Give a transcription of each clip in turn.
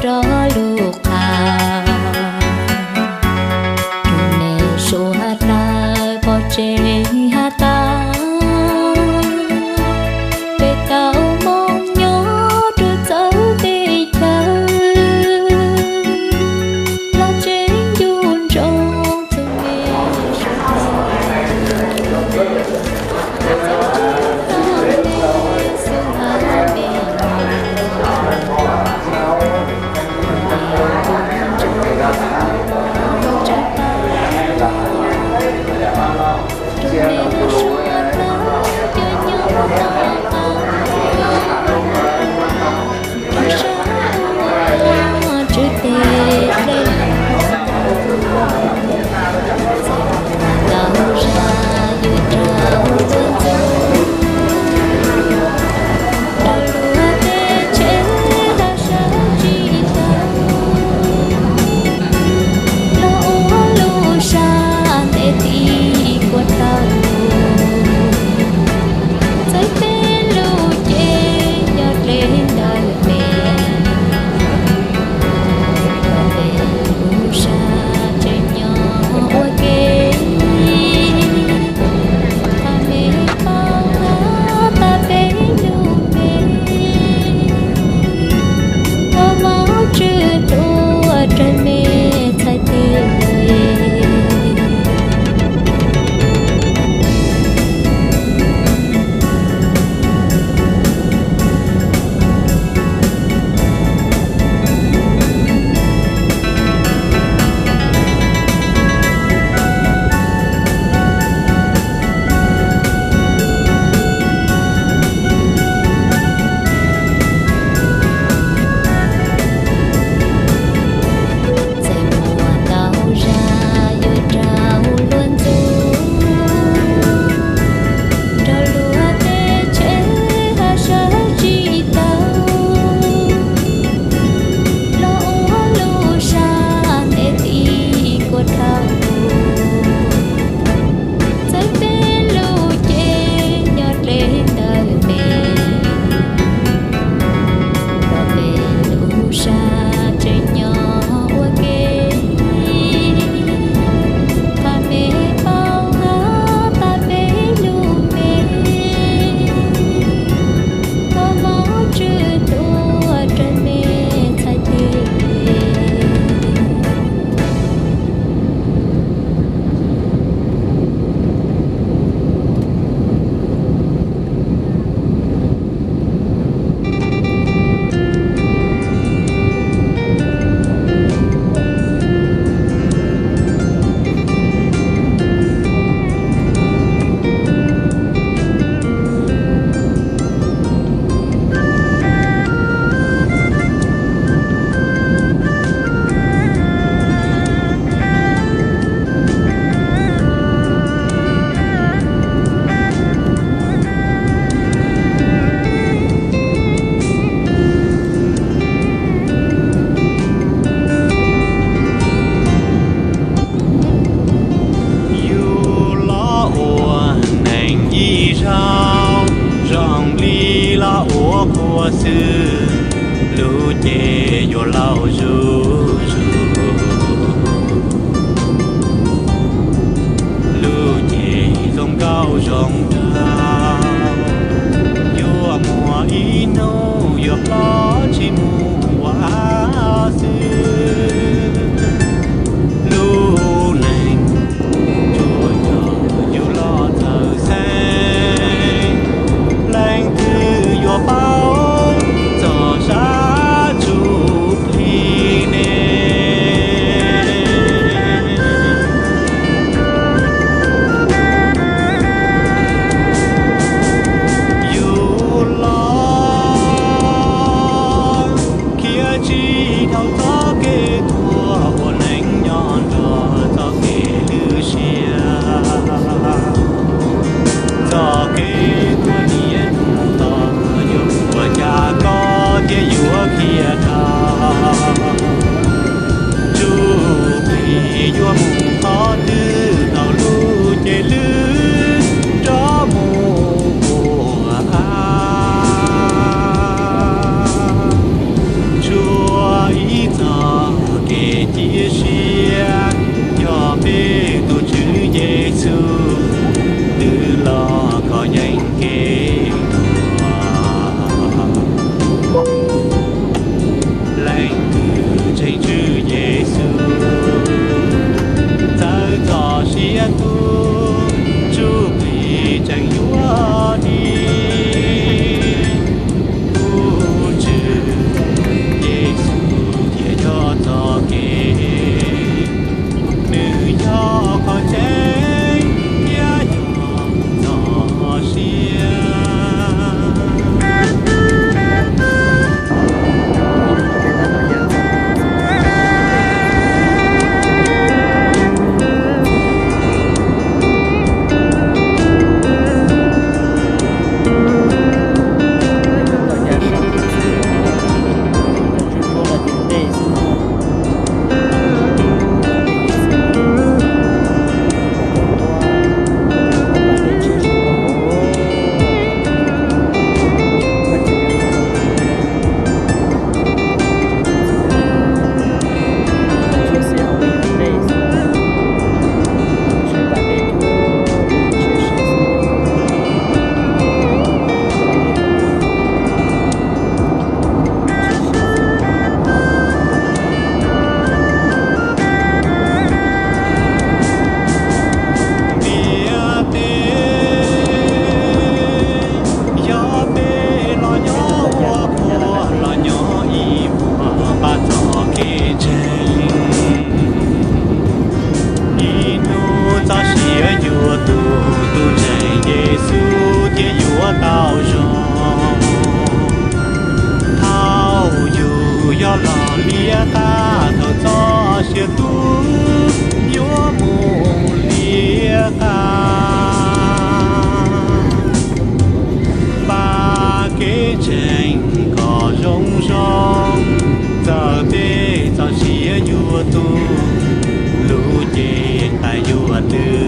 đó lúc hà đừng nề số hát ta bỏ chế hát ta để tao mong nhớ đưa dấu về chờ là trên dùn trong từng ngày lia ta thâu cho xia tu yo mù lia ta ba cái tranh có rong rong giờ tê giờ xia yo tu lu chê ta yo tư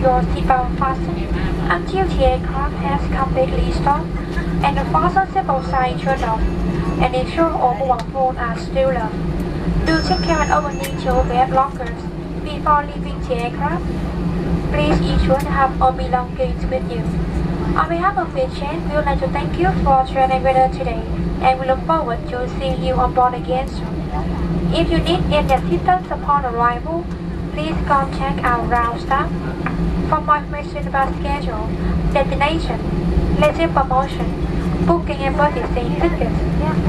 your seatbelt fastened until the aircraft has completely stopped and the fasten seatbelt sign turned off, and ensure all mobile phones are still low. Do take care and opening your bag lockers before leaving the aircraft. Please ensure to have all belongings with you. On behalf of Vietjet, we would like to thank you for traveling with us today, and we look forward to seeing you on board again soon. If you need any assistance upon arrival, please contact our ground staff. For more information about schedule, destination, leisure promotion, booking and purchasing tickets,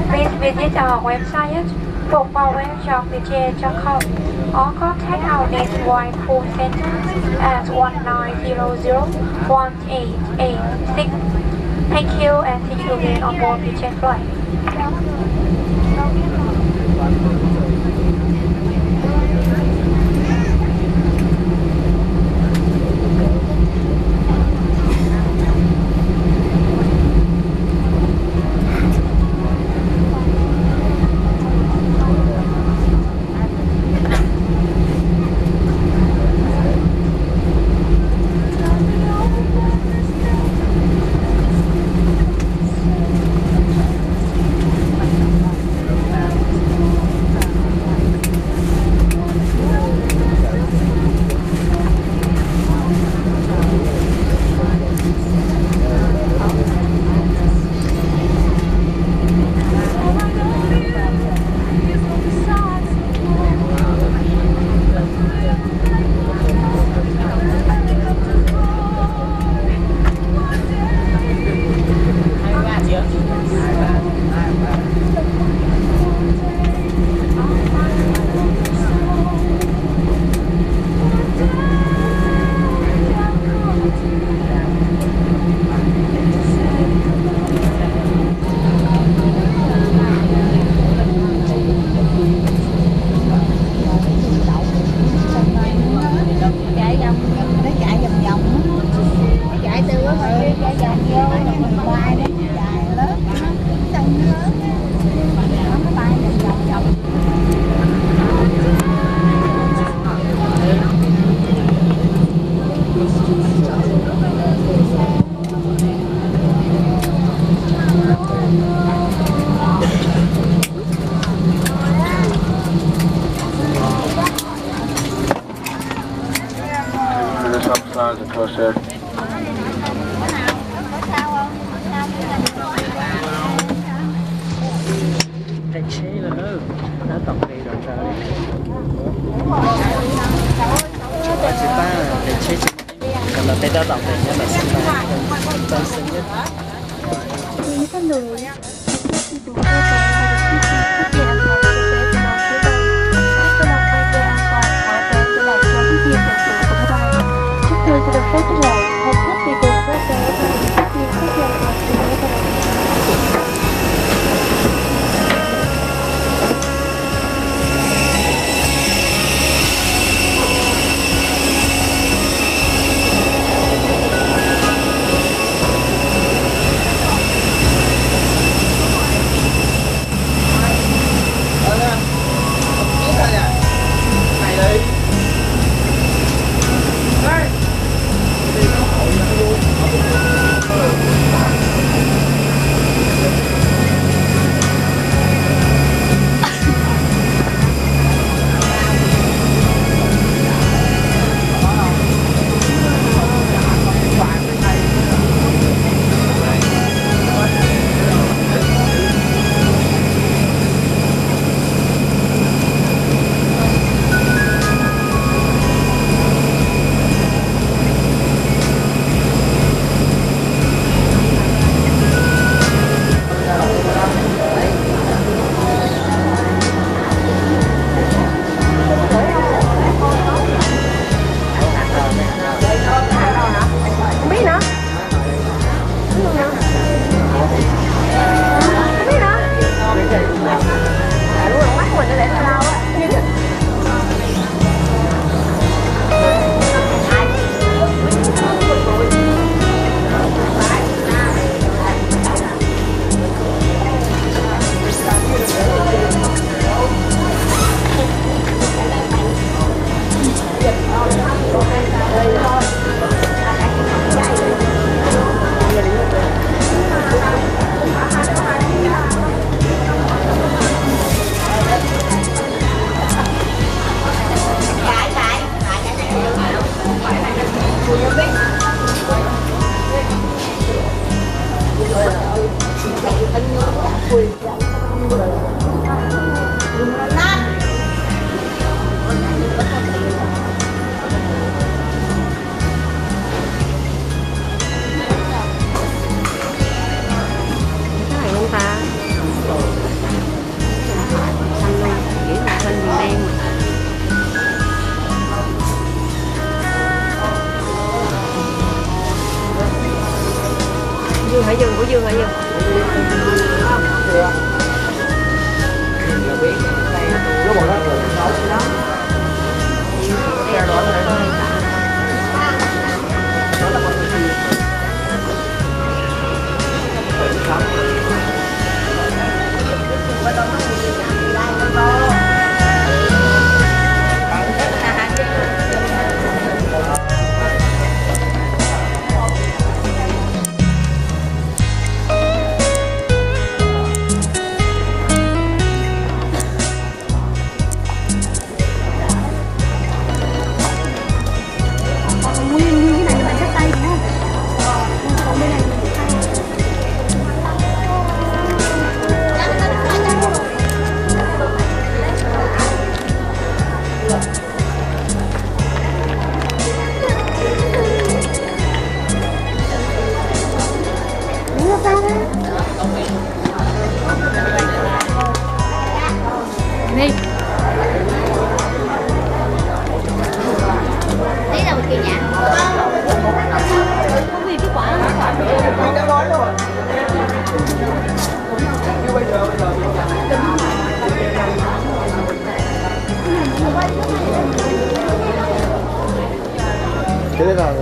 please visit our website www.vietjet.com or contact our nationwide call center at 1900-1886. Thank you and see you again on board Vietjet flight. for sir. Tài xế là nó tổng đi rồi sao đi. Coba kita tài xế kalau tidak tổng đi nhất là sân bay tân sơn nhất. Quý thân người nhé. Hãy subscribe cho kênh Ghiền Mì Gõ để không bỏ lỡ những video hấp Dương Hải Dương của Dương Hải Dương. Đi. Đấy là một kỳ nhạc. Không vì cái quả Thế là